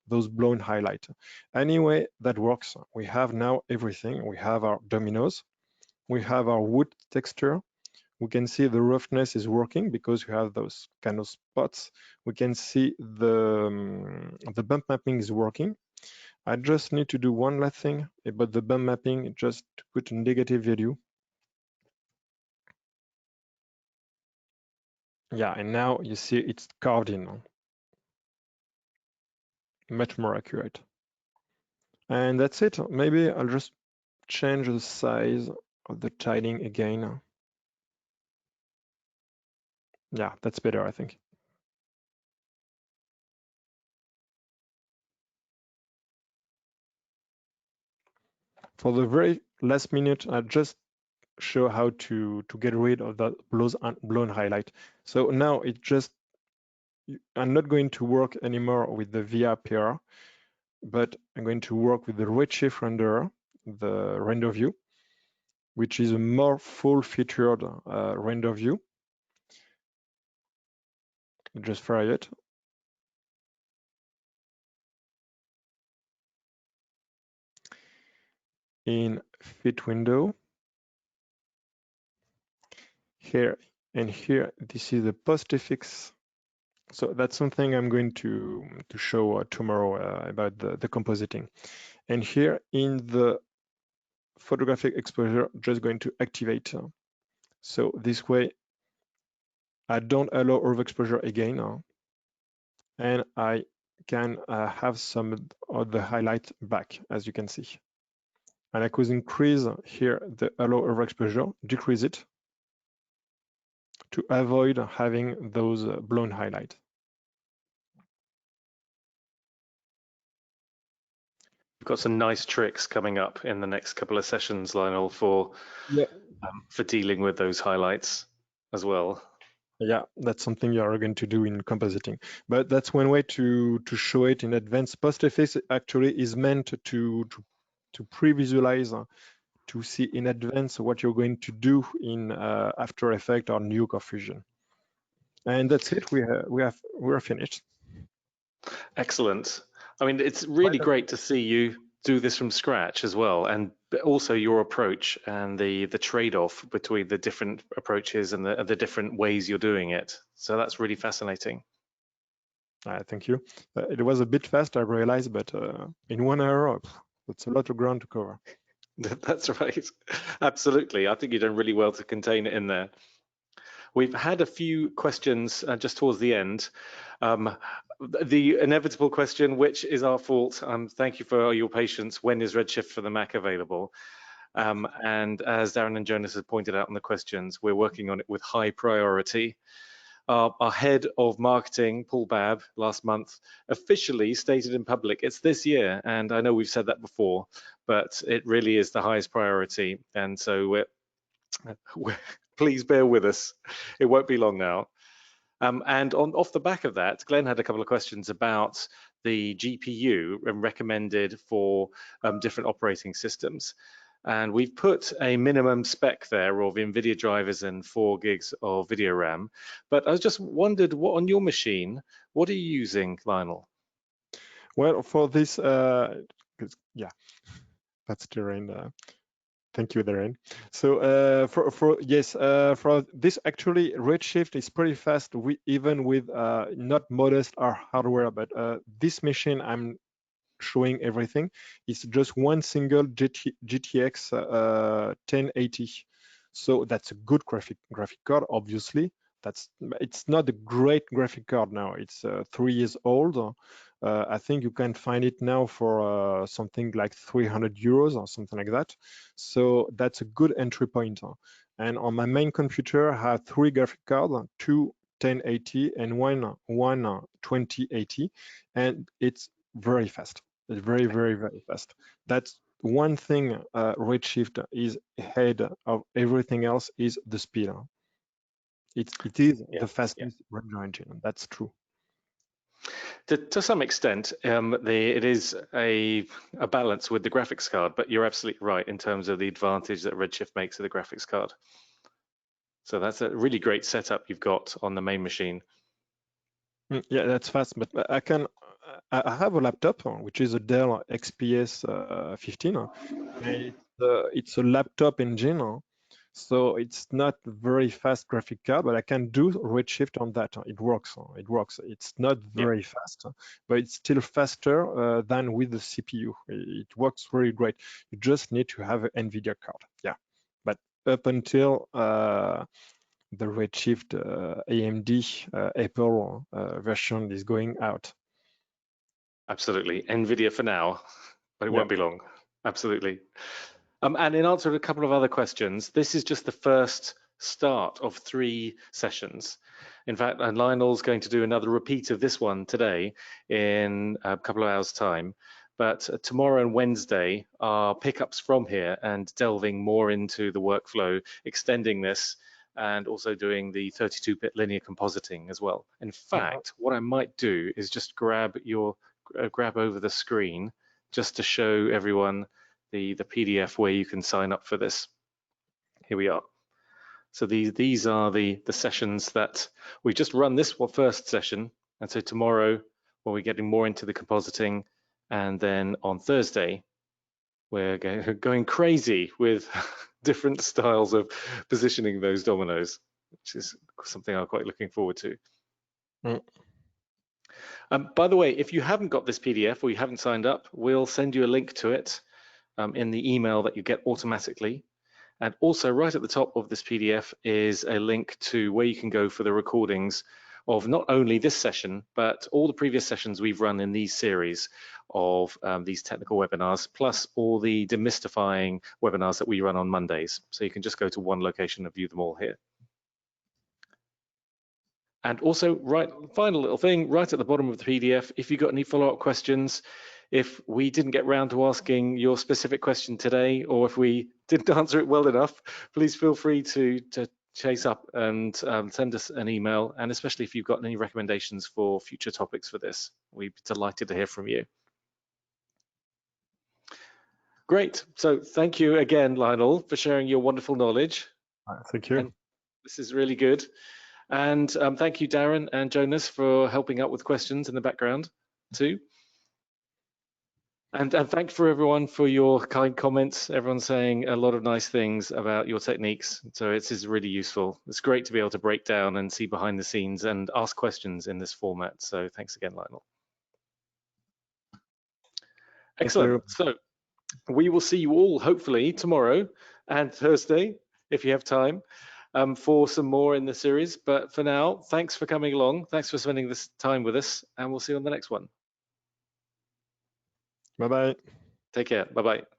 those blown highlights. Anyway, that works. We have now everything. We have our dominoes. We have our wood texture. We can see the roughness is working because we have those kind of spots. We can see the bump mapping is working. I just need to do one last thing about the bump mapping, just to put a negative value. Yeah, and now you see it's carved in. Much more accurate. And that's it. Maybe I'll just change the size of the tiling again. Yeah, that's better, I think. For the very last minute, I just show how to get rid of that blown highlight. So now it just, I'm not going to work anymore with the VRPR, but I'm going to work with the Redshift renderer, the render view, which is a more full-featured render view. Just try it. In fit window, here and here, this is the postfix. So that's something I'm going to show tomorrow about the compositing. And here in the photographic exposure just going to activate. So this way, I don't allow overexposure again, and I can have some of the highlight back, as you can see. And I could increase here the allow overexposure, decrease it to avoid having those blown highlights. We've got some nice tricks coming up in the next couple of sessions, Lionel, for dealing with those highlights as well. Yeah, that's something you are going to do in compositing. But that's one way to show it in advance. PostFX actually is meant to pre-visualize, to see in advance what you're going to do in After Effects or Nuke or Fusion. And that's it. We're finished. Excellent. I mean, it's really great to see you do this from scratch as well, and also your approach and the trade-off between the different approaches and the different ways you're doing it. So that's really fascinating. Thank you. It was a bit fast, I realized, but in 1 hour, that's a lot of ground to cover. That's right. Absolutely. I think you've done really well to contain it in there. We've had a few questions just towards the end. The inevitable question, which is our fault? Thank you for your patience. When is Redshift for the Mac available? And as Darren and Jonas have pointed out in the questions, we're working on it with high priority. Our head of marketing, Paul Babb, last month officially stated in public it's this year, and I know we've said that before, but it really is the highest priority, and so please bear with us. It won't be long now. And off the back of that, Glenn had a couple of questions about the GPU and recommended for different operating systems. And we've put a minimum spec there of NVIDIA drivers and 4 gigs of video RAM. But I just wondered, what on your machine, what are you using, Lionel? Well, for this, yeah, that's Darren. Thank you, Darren. So for this, actually, Redshift is pretty fast, even with not modest hardware, but this machine I'm showing everything. It's just one single GTX 1080. So that's a good graphic card, obviously. It's not a great graphic card now. It's 3 years old. I think you can find it now for something like 300 euros or something like that. So that's a good entry point. And on my main computer, I have 3 graphic cards, 2 1080 and one 2080, and it's very fast. It's very, very, very fast. That's one thing Redshift is ahead of everything else is the speed. It is the fastest render engine. That's true. To some extent, it is a balance with the graphics card, but you're absolutely right in terms of the advantage that Redshift makes of the graphics card. So that's a really great setup you've got on the main machine. Yeah, that's fast, but I have a laptop, which is a Dell XPS 15. And it's a laptop engine, so it's not a very fast graphic card, but I can do Redshift on that. It works. It works. It's not very fast, but it's still faster than with the CPU. It works very great. You just need to have an NVIDIA card. Yeah, but up until the Redshift AMD Apple version is going out. Absolutely. NVIDIA for now, but it won't be long. Absolutely. And in answer to a couple of other questions, this is just the first start of 3 sessions. In fact, and Lionel's going to do another repeat of this one today in a couple of hours' time. But tomorrow and Wednesday are pickups from here and delving more into the workflow, extending this, and also doing the 32-bit linear compositing as well. In fact, what I might do is just grab over the screen just to show everyone the PDF where you can sign up for this. Here we are. So these are the sessions that we just run this first session, and so tomorrow we're getting more into the compositing, and then on Thursday we're going crazy with different styles of positioning those dominoes, which is something I'm quite looking forward to. By the way, if you haven't got this PDF or you haven't signed up, we'll send you a link to it in the email that you get automatically. And also right at the top of this PDF is a link to where you can go for the recordings of not only this session, but all the previous sessions we've run in these series of these technical webinars, plus all the demystifying webinars that we run on Mondays. So you can just go to one location and view them all here. And also, final little thing, right at the bottom of the PDF, if you've got any follow-up questions, if we didn't get round to asking your specific question today, or if we didn't answer it well enough, please feel free to chase up and send us an email, and especially if you've got any recommendations for future topics for this. We'd be delighted to hear from you. Great, so thank you again, Lionel, for sharing your wonderful knowledge. Thank you. And this is really good. And thank you, Darren and Jonas, for helping out with questions in the background too. And thank you for everyone for your kind comments. Everyone's saying a lot of nice things about your techniques. So it is really useful. It's great to be able to break down and see behind the scenes and ask questions in this format. So thanks again, Lionel. Excellent. So we will see you all hopefully tomorrow and Thursday, if you have time, for some more in the series. But for now, thanks for coming along. Thanks for spending this time with us, and we'll see you on the next one. Bye-bye. Take care. Bye-bye.